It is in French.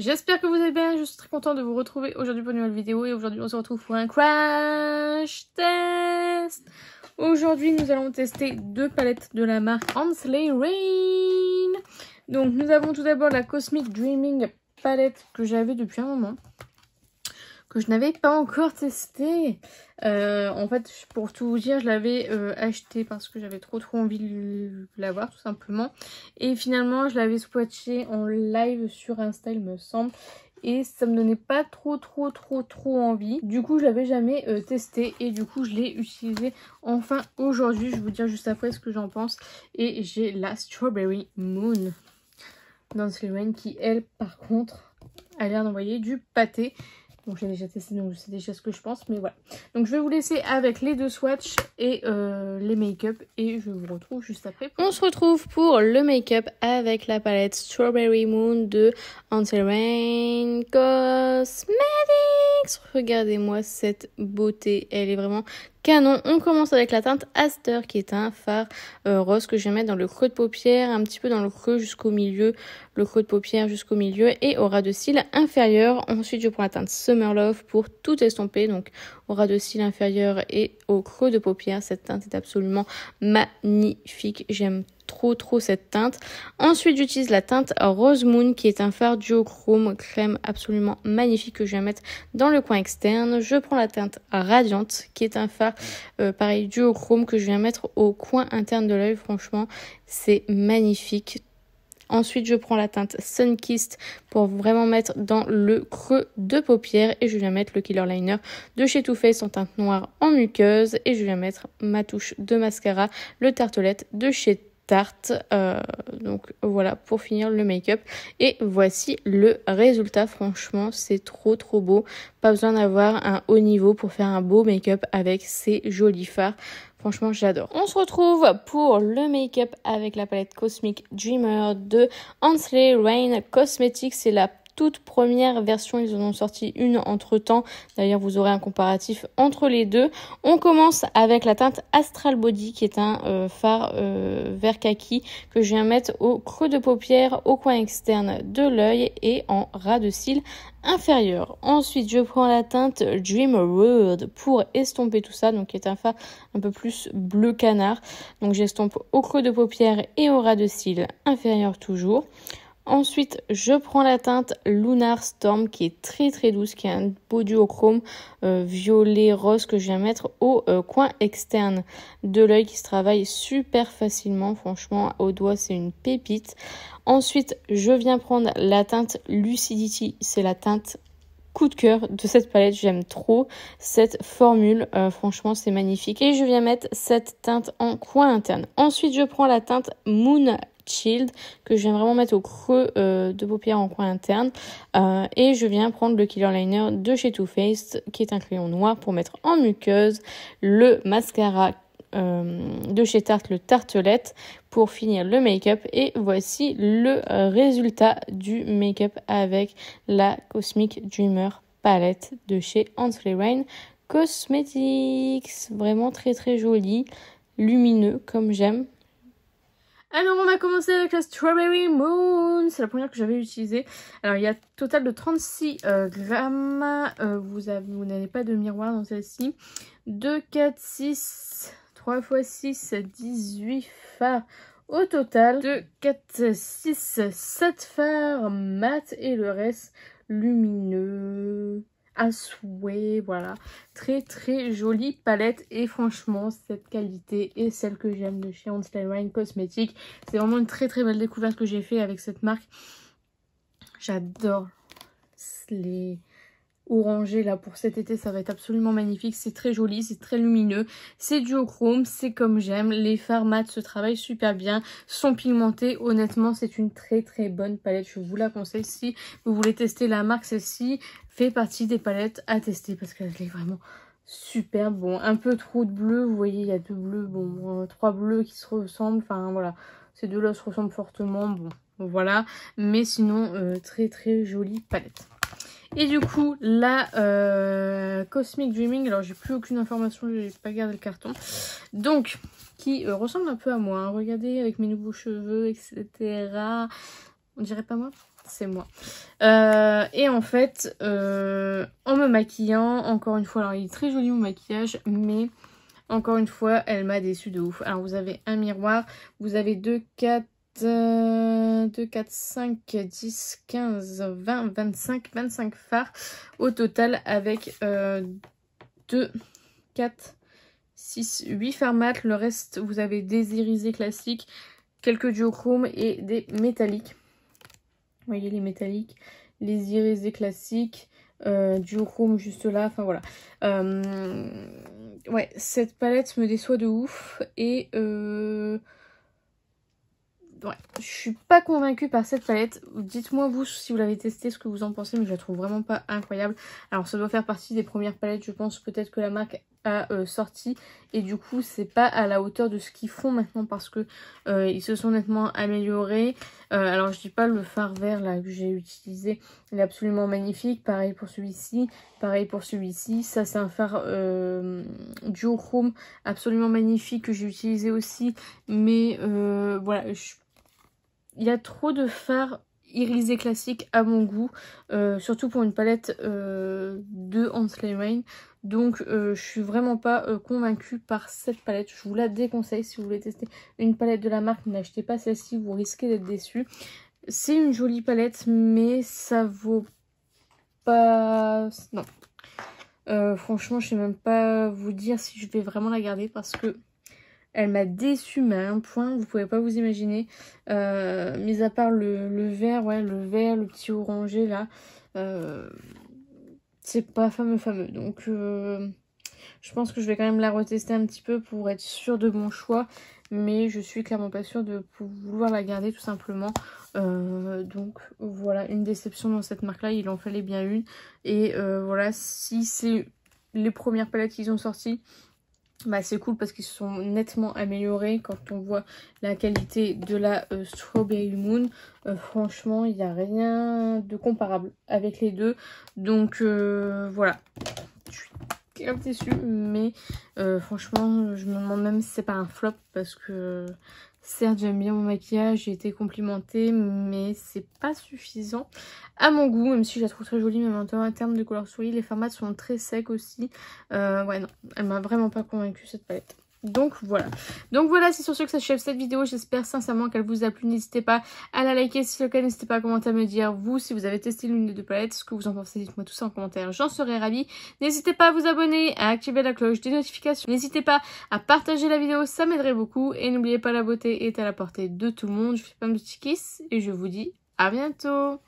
J'espère que vous allez bien, je suis très contente de vous retrouver aujourd'hui pour une nouvelle vidéo et aujourd'hui on se retrouve pour un crash test. Aujourd'hui nous allons tester deux palettes de la marque Hensley Rain. Donc nous avons tout d'abord la Cosmic Dreaming palette que j'avais depuis un moment, que je n'avais pas encore testé. En fait, pour tout vous dire, je l'avais acheté parce que j'avais trop envie de l'avoir tout simplement. Et finalement, je l'avais swatché en live sur Insta, il me semble. Et ça me donnait pas trop envie. Du coup, je l'avais jamais testé et du coup, je l'ai utilisé enfin aujourd'hui. Je vais vous dire juste après ce que j'en pense. Et j'ai la Strawberry Moon d'Hensley Rain qui, elle, par contre, a l'air d'envoyer du pâté. Donc j'ai déjà testé, donc je sais déjà ce que je pense, mais voilà. Donc je vais vous laisser avec les deux swatchs et les make-up et je vous retrouve juste après. On se retrouve pour le make-up avec la palette Strawberry Moon de Hensley Rain Cosmetics. Regardez-moi cette beauté, elle est vraiment canon. On commence avec la teinte Aster qui est un fard rose que je vais mettre dans le creux de paupière, un petit peu dans le creux jusqu'au milieu, le creux de paupière jusqu'au milieu et au ras de cils inférieur. Ensuite je prends la teinte Summer Love pour tout estomper, donc au ras de cils inférieur et au creux de paupière. Cette teinte est absolument magnifique, j'aime trop cette teinte. Ensuite j'utilise la teinte Rose Moon qui est un fard duochrome crème absolument magnifique que je vais mettre dans le coin externe. Je prends la teinte Radiante qui est un fard pareil duochrome que je viens mettre au coin interne de l'œil. Franchement c'est magnifique. Ensuite, je prends la teinte Sunkissed pour vraiment mettre dans le creux de paupière. Et je viens mettre le Killer Liner de chez Too Faced en teinte noire en muqueuse. Et je viens mettre ma touche de mascara, le Tartelette de chez Tarte. Donc voilà pour finir le make-up. Et voici le résultat. Franchement, c'est trop beau. Pas besoin d'avoir un haut niveau pour faire un beau make-up avec ces jolis fards. Franchement, j'adore. On se retrouve pour le make-up avec la palette Cosmic Dreamer de Hensley Rain Cosmetics. C'est la toute première version, ils en ont sorti une entre temps. D'ailleurs, vous aurez un comparatif entre les deux. On commence avec la teinte Astral Body qui est un fard vert kaki que je viens mettre au creux de paupière, au coin externe de l'œil et en ras de cils inférieur. Ensuite, je prends la teinte Dream World pour estomper tout ça, donc qui est un fard un peu plus bleu canard. Donc j'estompe au creux de paupière et au ras de cils inférieur toujours. Ensuite, je prends la teinte Lunar Storm qui est très douce, qui est un beau duochrome violet rose que je viens mettre au coin externe de l'œil qui se travaille super facilement. Franchement, au doigt, c'est une pépite. Ensuite, je viens prendre la teinte Lucidity, c'est la teinte coup de cœur de cette palette, j'aime trop cette formule, franchement c'est magnifique. Et je viens mettre cette teinte en coin interne. Ensuite je prends la teinte Moon Child que je viens vraiment mettre au creux de paupière en coin interne et je viens prendre le Killer Liner de chez Too Faced qui est un crayon noir pour mettre en muqueuse, le mascara de chez Tarte, le Tartelette pour finir le make-up. Et voici le résultat du make-up avec la Cosmic Dreamer palette de chez Hensley Rain Cosmetics. Vraiment très joli, lumineux comme j'aime. Alors on va commencer avec la Strawberry Moon, c'est la première que j'avais utilisée. Alors il y a total de 36 grammes, vous n'avez pas de miroir dans celle-ci. 2, 4, 6, 3 x 6, 18 fards au total. 2, 4, 6, 7 fards mat et le reste lumineux. À souhait, voilà, très jolie palette et franchement cette qualité est celle que j'aime de chez Hensley Rain Cosmetics. C'est vraiment une très belle découverte que j'ai fait avec cette marque. J'adore les orangés là pour cet été, ça va être absolument magnifique. C'est très joli, c'est très lumineux, c'est duochrome, c'est comme j'aime. Les fards mat se travaillent super bien, sont pigmentés. Honnêtement c'est une très bonne palette, je vous la conseille si vous voulez tester la marque. Celle-ci fait partie des palettes à tester parce qu'elle est vraiment superbe. Bon, un peu trop de bleu, vous voyez il y a deux bleus, bon 3 bleus qui se ressemblent, enfin voilà, ces deux là se ressemblent fortement, bon voilà, mais sinon très jolie palette. Et du coup, la Cosmic Dreaming, alors j'ai plus aucune information, j'ai pas gardé le carton. Donc, qui ressemble un peu à moi, hein. Regardez avec mes nouveaux cheveux, etc. On dirait pas moi? c'est moi. Et en fait, en me maquillant, encore une fois, alors il est très joli mon maquillage, mais encore une fois, elle m'a déçue de ouf. Alors vous avez un miroir, vous avez 2, 4, 5, 10, 15, 20, 25 fards au total avec 2, 4, 6, 8 fards mat. Le reste, vous avez des irisés classiques, quelques duochromes et des métalliques. Vous voyez les métalliques, les irisés classiques, duochrome juste là, enfin voilà. Ouais, cette palette me déçoit de ouf et ouais, je suis pas convaincue par cette palette. Dites-moi vous si vous l'avez testée, ce que vous en pensez, mais je la trouve vraiment pas incroyable. Alors ça doit faire partie des premières palettes, je pense, peut-être que la marque a sorti et du coup c'est pas à la hauteur de ce qu'ils font maintenant parce que ils se sont nettement améliorés. Alors je dis pas le fard vert là que j'ai utilisé, il est absolument magnifique. Pareil pour celui-ci, pareil pour celui-ci. Ça c'est un fard duochrome absolument magnifique que j'ai utilisé aussi, mais voilà, il y a trop de fards irisés classiques à mon goût, surtout pour une palette de Hansley Rain. Donc je suis vraiment pas convaincue par cette palette. Je vous la déconseille si vous voulez tester une palette de la marque. N'achetez pas celle-ci, vous risquez d'être déçus. C'est une jolie palette, mais ça vaut pas... Non. Franchement, je sais même pas vous dire si je vais vraiment la garder parce que elle m'a déçue, mais à un point, vous pouvez pas vous imaginer. Mis à part le vert, ouais, le vert, le petit orangé là. C'est pas fameux. Donc, je pense que je vais quand même la retester un petit peu pour être sûre de mon choix. Mais je suis clairement pas sûre de vouloir la garder tout simplement. Donc, voilà, une déception dans cette marque-là. Il en fallait bien une. Et voilà, si c'est les premières palettes qu'ils ont sorties, bah c'est cool parce qu'ils se sont nettement améliorés quand on voit la qualité de la Strawberry Moon. Franchement, il n'y a rien de comparable avec les deux. Donc voilà. Je suis grave déçue, mais franchement, je me demande même si c'est pas un flop parce que certes, j'aime bien mon maquillage, j'ai été complimentée, mais c'est pas suffisant à mon goût, même si je la trouve très jolie, mais maintenant en termes de couleur souris, les formats sont très secs aussi. Ouais, non, elle m'a vraiment pas convaincue cette palette. Donc voilà, c'est sur ce que s'achève cette vidéo. J'espère sincèrement qu'elle vous a plu. N'hésitez pas à la liker si c'est le cas, n'hésitez pas à commenter, à me dire vous si vous avez testé l'une des deux palettes, ce que vous en pensez, dites-moi tout ça en commentaire, j'en serais ravie. N'hésitez pas à vous abonner, à activer la cloche des notifications, n'hésitez pas à partager la vidéo, ça m'aiderait beaucoup. Et n'oubliez pas, la beauté est à la portée de tout le monde. Je vous fais plein de petits kisses et je vous dis à bientôt.